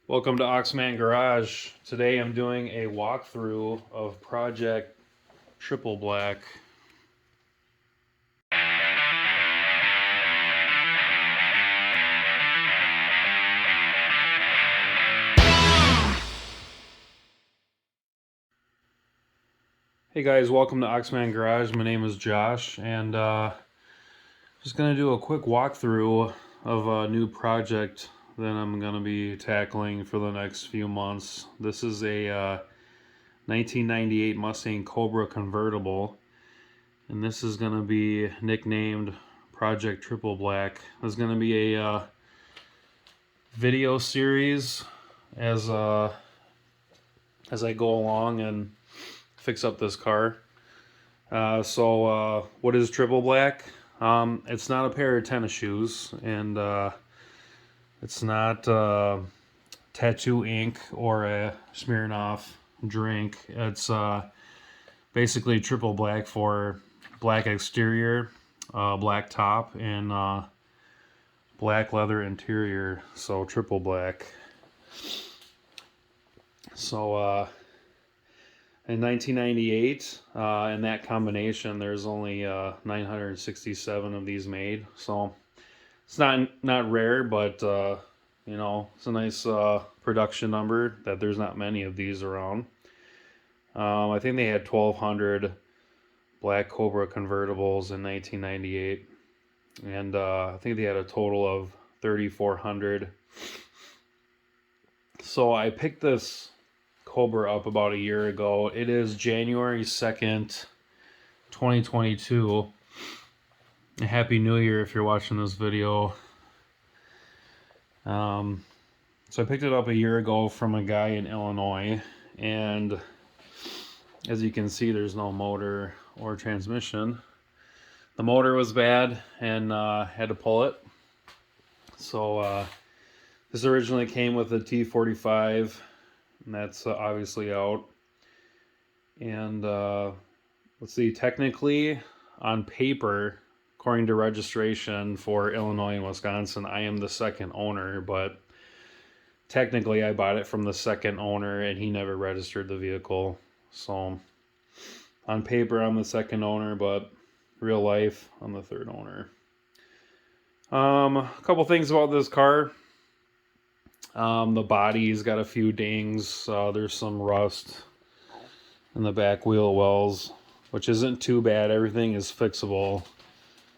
Welcome to Oxman Garage. Today I'm doing a walkthrough of Project Triple Black. Hey guys, welcome to Oxman Garage. My name is Josh, and just gonna do a quick walkthrough of a new project that I'm gonna be tackling for the next few months. This is a 1998 Mustang Cobra convertible, and this is gonna be nicknamed Project Triple Black. There's gonna be a video series as I go along and fix up this car. What is Triple Black? It's not a pair of tennis shoes, and it's not tattoo ink or a Smirnoff drink. It's basically triple black for black exterior, black top, and black leather interior. So triple black. So in 1998, in that combination, there's only 967 of these made. So it's not rare, but you know, it's a nice production number that there's not many of these around. I think they had 1,200 Black Cobra convertibles in 1998, and I think they had a total of 3,400. So I picked this Cobra up about a year ago. It is January 2nd, 2022. Happy New Year if you're watching this video. So I picked it up a year ago from a guy in Illinois, and as you can see, there's no motor or transmission. The motor was bad and had to pull it. So this originally came with a T45, and that's obviously out. And let's see, technically on paper, according to registration for Illinois and Wisconsin, I am the second owner, but technically I bought it from the second owner and he never registered the vehicle. So on paper I'm the second owner, but real life I'm the third owner. A couple things about this car. The body's got a few dings. There's some rust in the back wheel wells, which isn't too bad. Everything is fixable.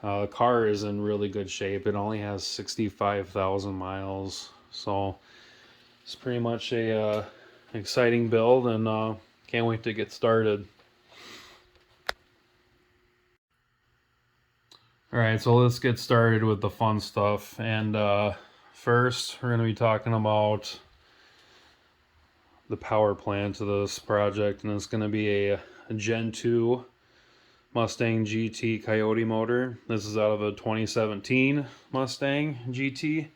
The car is in really good shape. It only has 65,000 miles, so it's pretty much a exciting build, and can't wait to get started. Alright, so let's get started with the fun stuff. And first, we're going to be talking about the power plant of this project, and it's going to be a Gen 2 Mustang GT Coyote motor. This is out of a 2017 Mustang GT.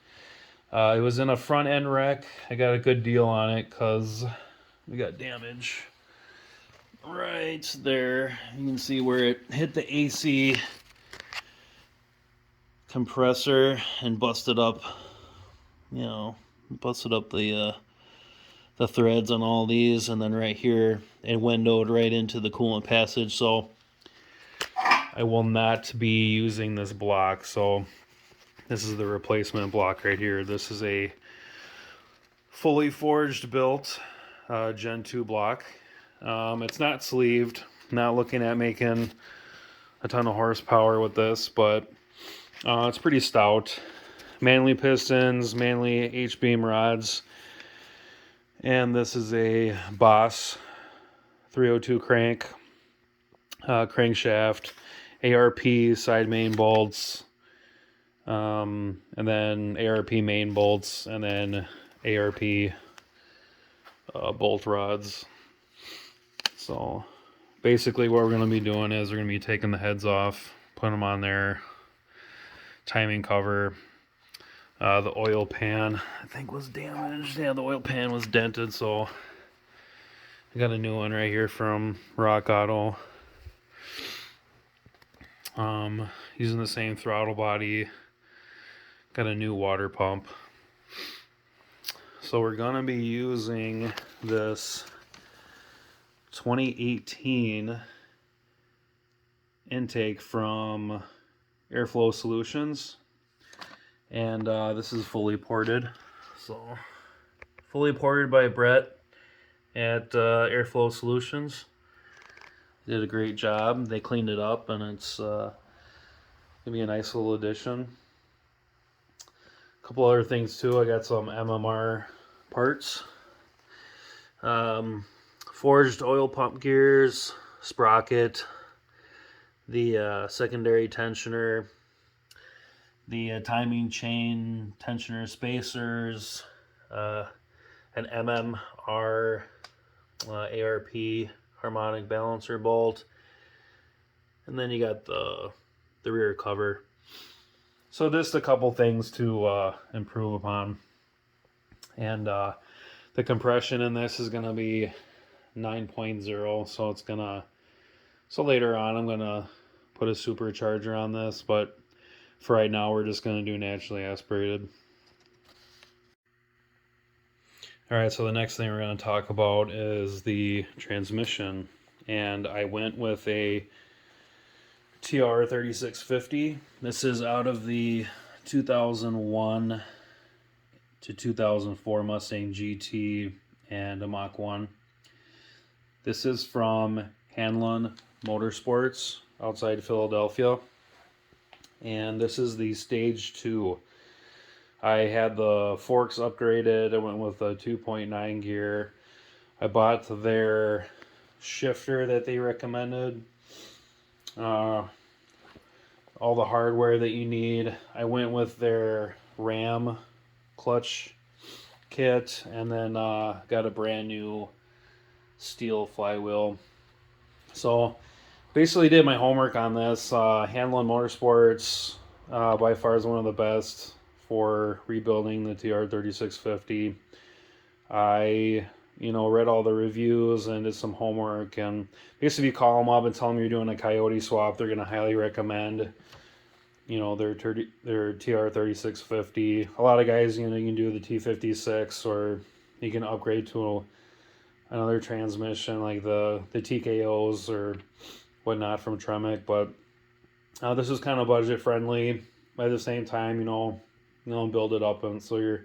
It was in a front end wreck. I got a good deal on it because we got damage right there. You can see where it hit the AC compressor and busted up, the threads on all these, and then right here it windowed right into the coolant passage. So I will not be using this block. So this is the replacement block right here. This is a fully forged built Gen 2 block. It's not sleeved. Not looking at making a ton of horsepower with this, but it's pretty stout. Manley pistons, Manley H-beam rods, and this is a Boss 302 crankshaft, ARP side main bolts, and then ARP main bolts, and then ARP bolt rods. So basically what we're going to be doing is we're going to be taking the heads off, putting them on there, timing cover. The oil pan, I think, was damaged. Yeah, the oil pan was dented, so I got a new one right here from Rock Auto. Using the same throttle body. Got a new water pump. So we're going to be using this 2018 intake from Airflow Solutions, and this is fully ported. So fully ported by Brett at Airflow Solutions. They did a great job. They cleaned it up, and it's gonna be a nice little addition. A couple other things too. I got some MMR parts, forged oil pump gears, sprocket, the secondary tensioner, the timing chain tensioner spacers, an MMR ARP harmonic balancer bolt, and then you got the rear cover. So just a couple things to improve upon. And the compression in this is going to be 9.0, so it's going to, so later on I'm going to put a supercharger on this, but for right now we're just going to do naturally aspirated. Alright, so the next thing we're going to talk about is the transmission, and I went with a TR3650. This is out of the 2001 to 2004 Mustang GT and a Mach 1. This is from Hanlon Motorsports outside Philadelphia, and this is the Stage 2. I had the forks upgraded. I went with a 2.9 gear. I bought their shifter that they recommended. All the hardware that you need. I went with their Ram clutch kit, and then got a brand new steel flywheel. So basically did my homework on this. Hanlon Motorsports by far is one of the best for rebuilding the TR3650. I read all the reviews and did some homework, and basically if you call them up and tell them you're doing a Coyote swap, they're going to highly recommend their TR3650. A lot of guys, you can do the T56, or you can upgrade to another transmission like the TKOs or whatnot from Tremec, but this is kind of budget friendly. At the same time, build it up, and so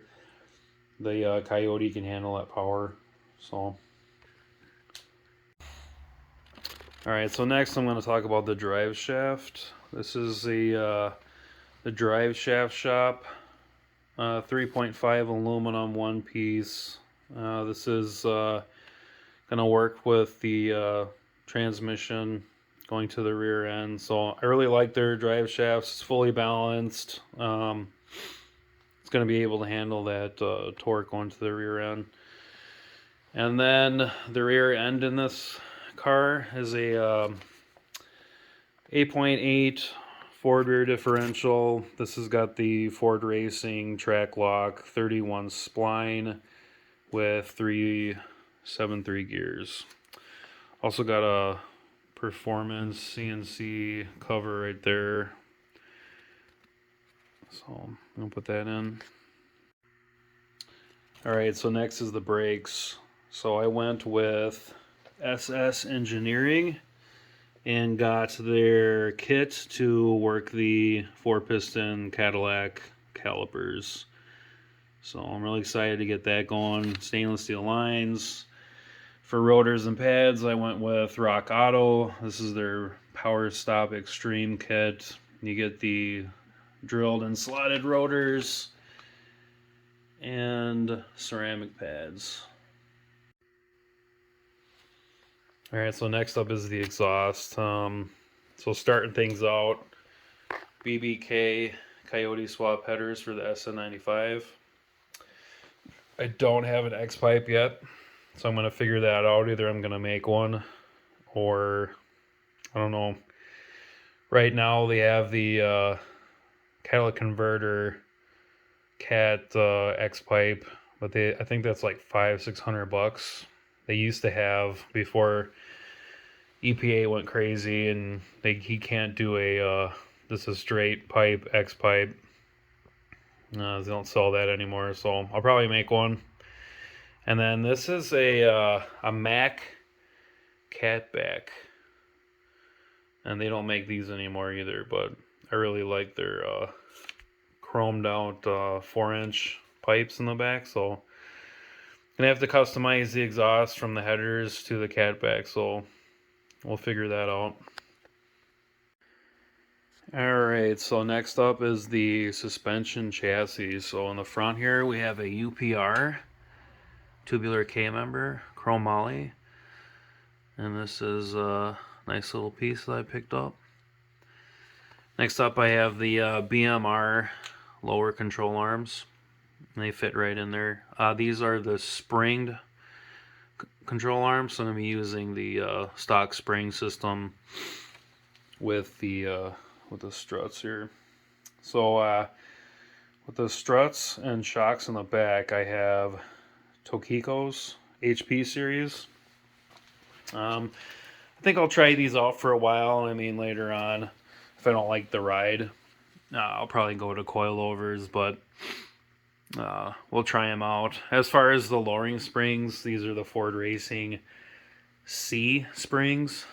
the Coyote can handle that power. So alright, so next I'm going to talk about the Driveshaft. This is the Driveshaft shop, 3.5 aluminum one piece. This is going to work with the transmission going to the rear end. So I really like their drive shafts. It's fully balanced. It's going to be able to handle that torque going to the rear end. And then the rear end in this car is a 8.8 Ford rear differential. This has got the Ford Racing Trac lock 31 spline with 373 gears. Also got a performance CNC cover right there. So I'm gonna put that in. Alright, so next is the brakes. So I went with SS Engineering and got their kit to work the 4-piston Cadillac calipers. So I'm really excited to get that going. Stainless steel lines. For rotors and pads, I went with Rock Auto. This is their Power Stop Extreme kit. You get the drilled and slotted rotors and ceramic pads. Alright, so next up is the exhaust. So starting things out, BBK Coyote swap headers for the SN95. I don't have an X-pipe yet, so I'm going to figure that out. Either I'm going to make one, or I don't know. Right now they have the catalytic converter Cat X-pipe, but I think that's like $500-600. They used to have before EPA went crazy, and he can't do this is straight pipe X-pipe. They don't sell that anymore, so I'll probably make one. And then this is a Mac catback. And they don't make these anymore either, but I really like their chromed out 4-inch pipes in the back. So gonna have to customize the exhaust from the headers to the catback, so we'll figure that out. Alright, so next up is the suspension chassis. So in the front here we have a UPR, tubular K-member, chrome moly. And this is a nice little piece that I picked up. Next up I have the BMR lower control arms. They fit right in there. These are the springed control arms, so I'm going to be using the stock spring system with the struts here. So with the struts and shocks in the back, I have Tokico's HP series. I think I'll try these out for a while. I mean, later on, if I don't like the ride, I'll probably go to coilovers, but we'll try them out. As far as the lowering springs, these are the Ford Racing C springs.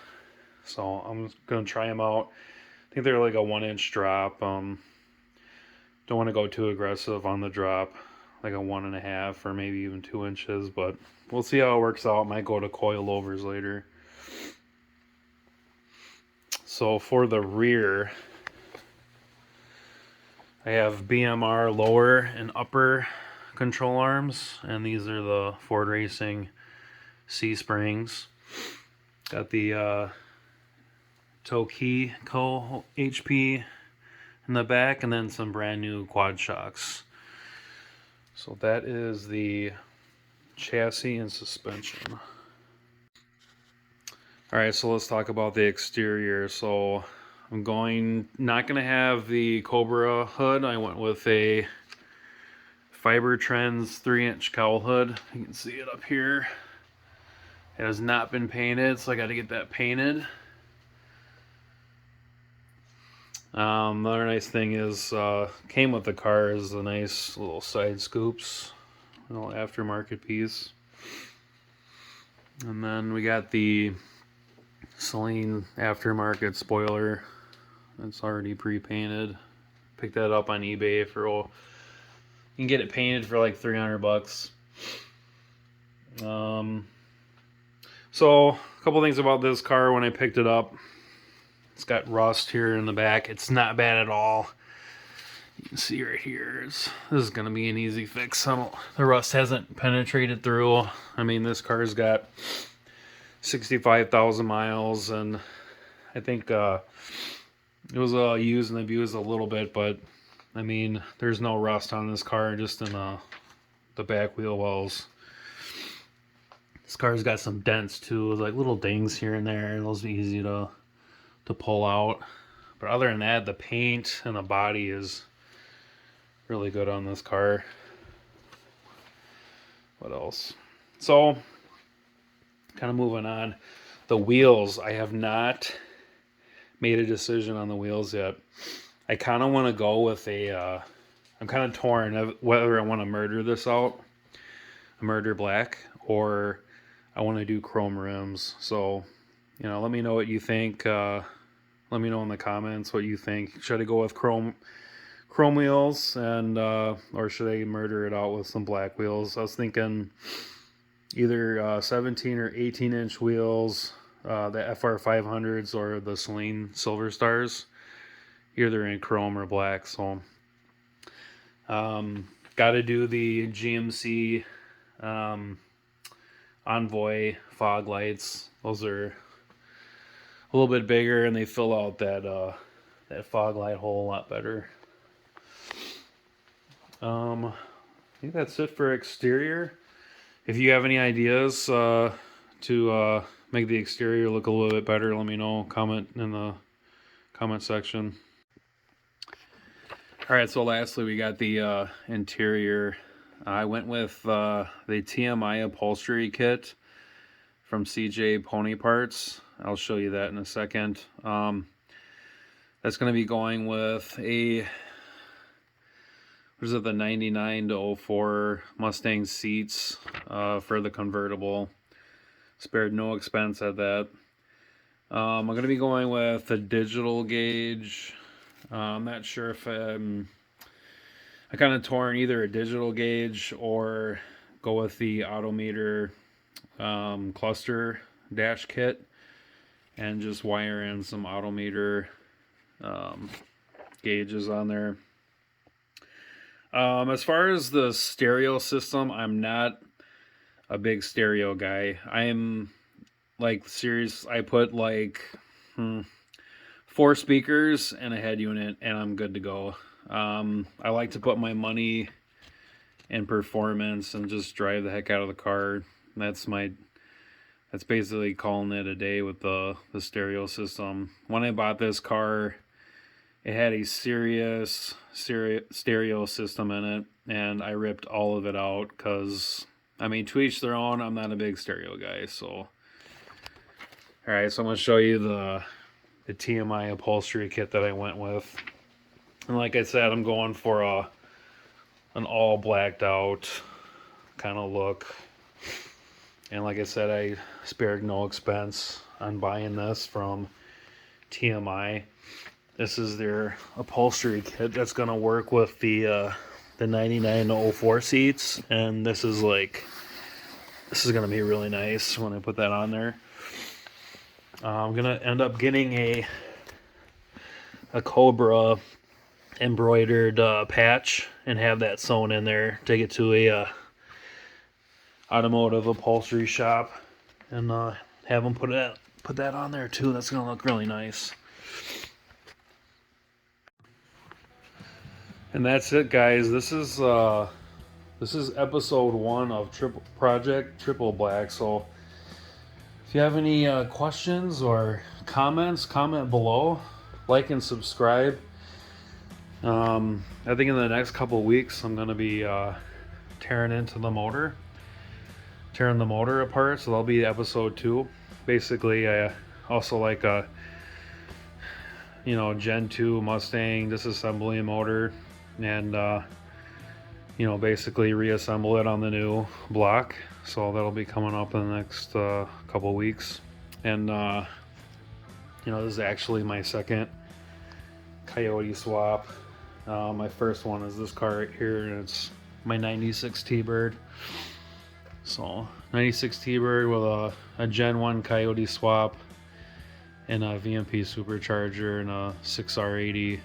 So I'm going to try them out. I think they're like a 1-inch drop. Don't want to go too aggressive on the drop, like a 1.5 or maybe even 2 inches, but we'll see how it works out. Might go to coilovers later. So for the rear, I have BMR lower and upper control arms, and these are the Ford Racing C springs. Got the Tokico HP in the back, and then some brand new quad shocks. So that is the chassis and suspension. Alright, so let's talk about the exterior. So I'm not going to have the Cobra hood. I went with a Fibertrends 3-inch cowl hood. You can see it up here. It has not been painted, so I got to get that painted. Another nice thing is, came with the car is the nice little side scoops, little aftermarket piece. And then we got the Saleen aftermarket spoiler. It's already pre-painted. Picked that up on eBay for, you can get it painted for like $300. So a couple things about this car when I picked it up. It's got rust here in the back. It's not bad at all. You can see right here. This is going to be an easy fix. The rust hasn't penetrated through. I mean, this car's got 65,000 miles, and I think it was used and abused a little bit, but I mean, there's no rust on this car, just in the back wheel wells. This car's got some dents too, like little dings here and there. Those be easy to pull out. But other than that, the paint and the body is really good on this car. What else? So, kind of moving on. The wheels, I have not made a decision on the wheels yet. I kind of want to go with I'm kind of torn of whether I want to murder this out, a murder black, or I want to do chrome rims. So, you know, let me know what you think. Let me know in the comments what you think. Should I go with chrome wheels, and or should I murder it out with some black wheels? I was thinking either 17 or 18-inch wheels, the FR 500s or the Saleen Silver Stars, either in chrome or black. So got to do the GMC Envoy fog lights. Those are a little bit bigger, and they fill out that fog light hole a lot better. I think that's it for exterior. If you have any ideas to make the exterior look a little bit better, let me know. Comment in the comment section. Alright, so lastly we got the interior. I went with the TMI upholstery kit from CJ Pony Parts. I'll show you that in a second. That's going to be going with a These are the 99 to 04 Mustang seats for the convertible. Spared no expense at that. I'm going to be going with a digital gauge. I'm not sure if I kind of torn either a digital gauge or go with the Autometer cluster dash kit and just wire in some Autometer gauges on there. As far as the stereo system, I'm not a big stereo guy. I'm like serious. I put like 4 speakers and a head unit and I'm good to go. I like to put my money in performance and just drive the heck out of the car. That's basically calling it a day with the stereo system. When I bought this car, it had a serious stereo system in it, and I ripped all of it out because, I mean, to each their own. I'm not a big stereo guy, so. Alright, so I'm going to show you the TMI upholstery kit that I went with. And like I said, I'm going for an all blacked out kind of look. And like I said, I spared no expense on buying this from TMI. This is their upholstery kit that's going to work with the 99 to 04 seats. And this is going to be really nice when I put that on there. I'm going to end up getting a Cobra embroidered patch and have that sewn in there. Take it to a automotive upholstery shop and have them put that on there too. That's going to look really nice. And that's it, guys. This is episode 1 of Project Triple Black. So if you have any questions or comments, comment below. Like and subscribe. I think in the next couple of weeks I'm going to be tearing the motor apart. So that'll be episode 2. Basically, I also like a Gen 2 Mustang disassembly motor. And basically reassemble it on the new block. So that'll be coming up in the next couple weeks. And this is actually my second Coyote swap. My first one is this car right here, and it's my 96 T-Bird. So 96 T-Bird with a Gen 1 Coyote swap and a VMP supercharger and a 6R80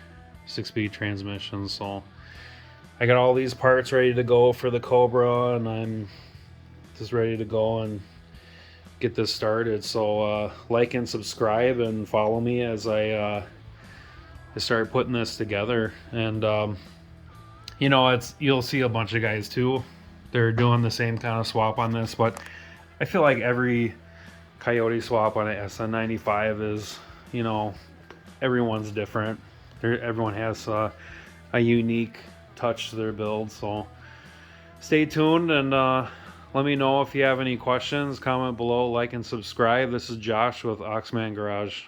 6-speed transmission. So I got all these parts ready to go for the Cobra, and I'm just ready to go and get this started. So like and subscribe and follow me as I start putting this together. And you'll see a bunch of guys too. They're doing the same kind of swap on this, but I feel like every Coyote swap on an SN95 is, everyone's different. Everyone has a unique touch to their build. So stay tuned and let me know if you have any questions. Comment below, like and subscribe. This is Josh with Oxman Garage.